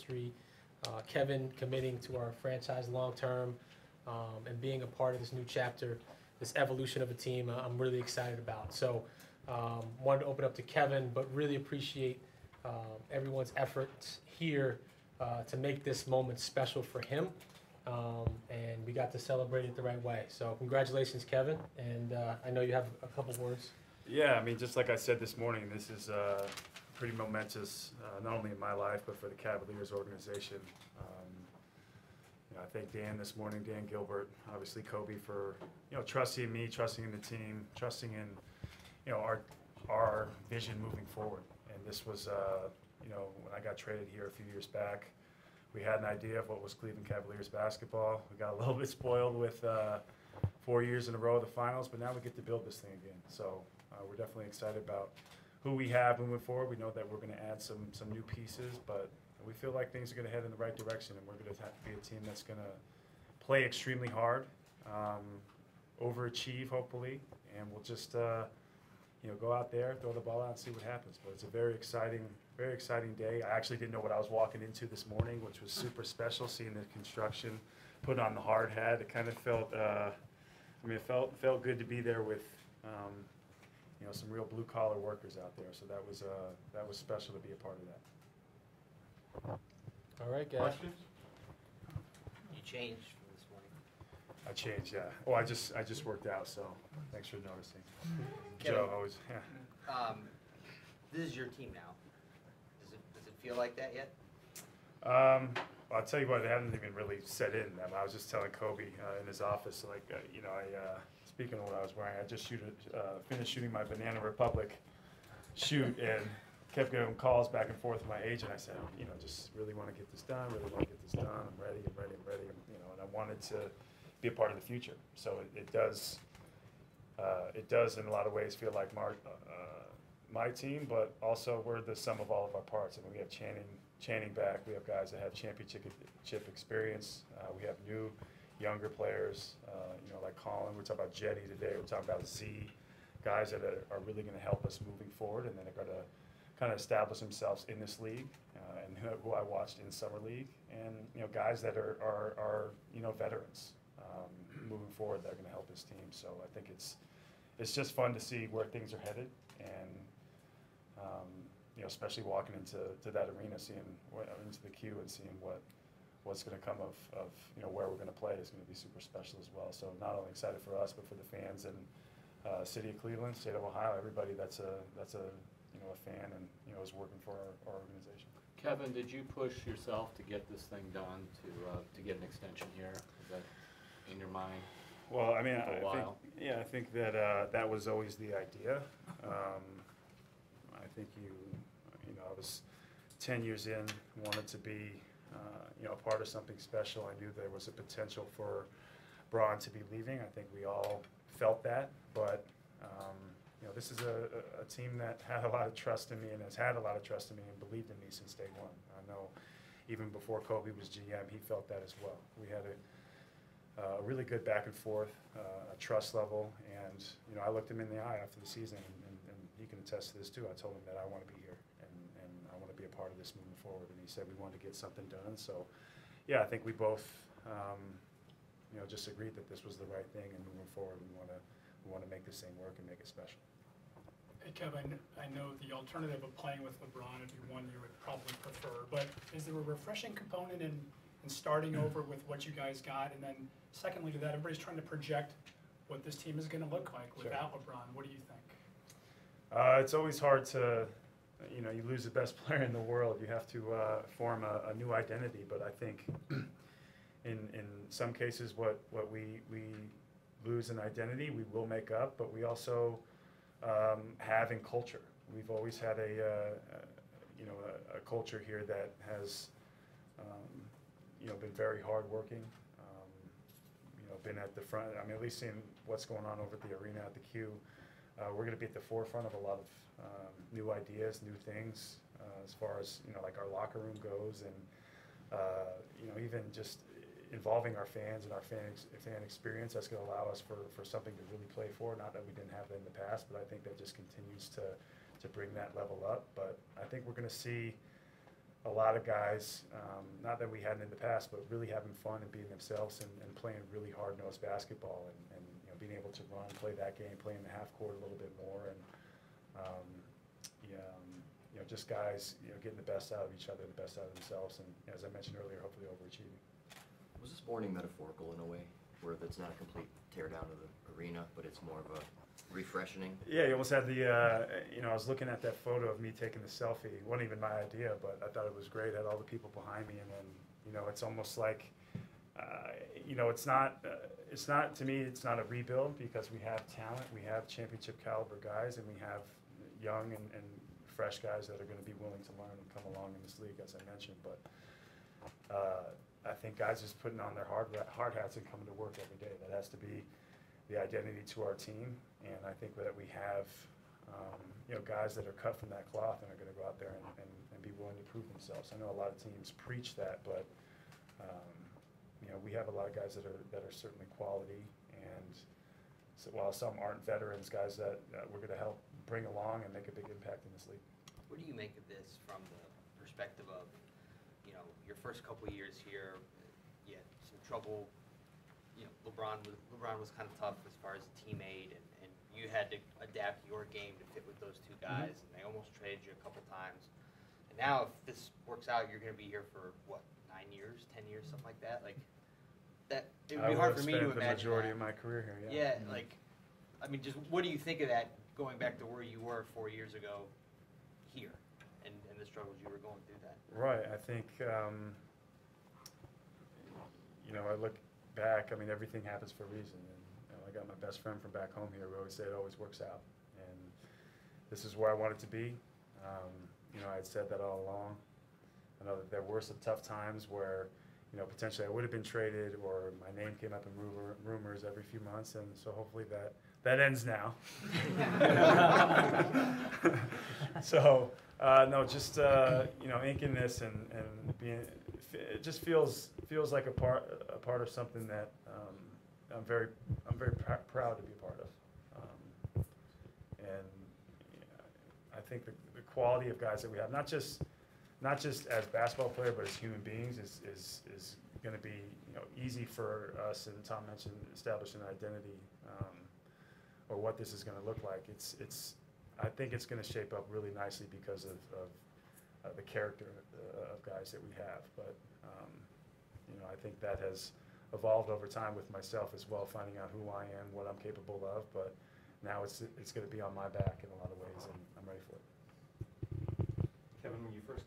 history. Kevin committing to our franchise long term, and being a part of this new chapter, this evolution of a team, I'm really excited about. So, wanted to open up to Kevin, but really appreciate everyone's efforts here to make this moment special for him. And we got to celebrate it the right way. So congratulations, Kevin. And I know you have a couple words. Yeah, I mean, just like I said this morning, this is pretty momentous, not only in my life, but for the Cavaliers organization. I thank Dan this morning, Dan Gilbert, obviously Kobe, for trusting in me, trusting in the team, trusting in our vision moving forward. And this was when I got traded here a few years back, we had an idea of what was Cleveland Cavaliers basketball. We got a little bit spoiled with 4 years in a row of the finals, but now we get to build this thing again. So we're definitely excited about who we have moving forward. We know that we're going to add some new pieces, but we feel like things are going to head in the right direction, and we're going to have to be a team that's going to play extremely hard, overachieve hopefully, and we'll just go out there, throw the ball out, and see what happens. But it's a very exciting day. I actually didn't know what I was walking into this morning, which was super special. Seeing the construction, put on the hard hat, it kind of felt. It felt good to be there with some real blue collar workers out there. So that was special to be a part of that. All right, guys. Questions? You changed from this morning. I changed, yeah. Oh, I just worked out, so thanks for noticing. Kevin, Joe, always, yeah. This is your team now. Does it feel like that yet? Well, I'll tell you what, it hadn't even really set in. I was just telling Kobe in his office, speaking of what I was wearing, I just finished shooting my Banana Republic shoot and kept getting calls back and forth with my agent. I said, just really want to get this done, I'm ready, and I wanted to be a part of the future. So it does in a lot of ways feel like my team, but also we're the sum of all of our parts. I mean, we have Channing back. We have guys that have championship experience. We have new, younger players, like Colin. We're talking about Jetty today. We're talking about Z, guys that are really going to help us moving forward, and then they're going to kind of establish themselves in this league, and who I watched in summer league, and guys that are veterans moving forward that are going to help this team. So I think it's just fun to see where things are headed, and especially walking into that arena, seeing into the queue and seeing what's going to come of where we're going to play is going to be super special as well. So not only excited for us, but for the fans and city of Cleveland, state of Ohio, everybody that's a fan and is working for our organization. Kevin, did you push yourself to get this thing done, to get an extension here? Is that in your mind? Well, I mean, I think that that was always the idea. I think I was 10 years in, wanted to be a part of something special. I knew there was a potential for Bron to be leaving. I think we all felt that, but this is a team that had a lot of trust in me and has had a lot of trust in me and believed in me since day one. I know even before Kobe was GM, he felt that as well. We had a really good back and forth, a trust level, and I looked him in the eye after the season, and he can attest to this too. I told him that I want to be here and I want to be a part of this moving forward, and he said we wanted to get something done. So yeah, I think we both just agreed that this was the right thing, and moving forward we want to make this thing work and make it special. Hey, Kevin, I know the alternative of playing with LeBron would be one you would probably prefer, but is there a refreshing component in starting over with what you guys got? And then secondly to that, everybody's trying to project what this team is going to look like without LeBron. What do you think? It's always hard to, you lose the best player in the world. You have to form a new identity, but I think in some cases what we lose in identity, we will make up, but we also have in culture. We've always had a culture here that has been very hardworking. Been at the front. I mean, at least seeing what's going on over at the arena at the Q, we're going to be at the forefront of a lot of new ideas, new things, as far as like our locker room goes, and even just involving our fans and our fan experience. That's going to allow us for something to really play for. Not that we didn't have that in the past, but I think that just continues to bring that level up. But I think we're going to see a lot of guys, not that we hadn't in the past, but really having fun and being themselves and playing really hard-nosed basketball and you know, being able to run, play that game, play in the half court a little bit more, and you know, just guys, you know, getting the best out of each other, the best out of themselves, and as I mentioned earlier, hopefully overachieving. Was this morning metaphorical in a way, where it's not a complete tear down of the arena, but it's more of a refreshing? Yeah, you almost had the, you know, I was looking at that photo of me taking the selfie. It wasn't even my idea, but I thought it was great. I had all the people behind me, and then, you know, it's almost like, you know, it's not, to me, it's not a rebuild, because we have talent, we have championship caliber guys, and we have young and fresh guys that are going to be willing to learn and come along in this league, as I mentioned. But I think guys just putting on their hard hats and coming to work every day. That has to be the identity to our team, and I think that we have, you know, guys that are cut from that cloth and are going to go out there and be willing to prove themselves. I know a lot of teams preach that, but you know, we have a lot of guys that are certainly quality, and so while some aren't veterans, guys that we're going to help bring along and make a big impact in this league. What do you make of this from the perspective of, you know, your first couple of years here, you had some trouble, you know, LeBron was kind of tough as far as a teammate, and you had to adapt your game to fit with those two guys, and they almost traded you a couple times. And now if this works out, you're going to be here for, what, 9 years, 10 years, something like that? Like, that, it would be hard for me to imagine the majority that. of my career here, Yeah, like, I mean, just what do you think of that, going back to where you were 4 years ago here, and the struggles you were going through that? Right, I think, you know, I look back, I mean, everything happens for a reason, and you know, I got my best friend from back home here. We always say it always works out, and this is where I wanted to be. You know, I had said that all along. I know that there were some tough times where, you know, potentially I would have been traded, or my name came up in rumors every few months, and so hopefully that ends now. So, no, just, you know, inking this and being, it just feels like a part of something that I'm very proud to be a part of. And you know, I think the quality of guys that we have, not just as basketball player, but as human beings, is going to be, you know, easy for us. And Tom mentioned establishing an identity, or what this is going to look like. I think it's going to shape up really nicely because of the character of guys that we have. But you know, I think that has evolved over time with myself as well, finding out who I am, what I'm capable of. But now it's going to be on my back in a lot of ways, and I'm ready for it. Kevin, when you first got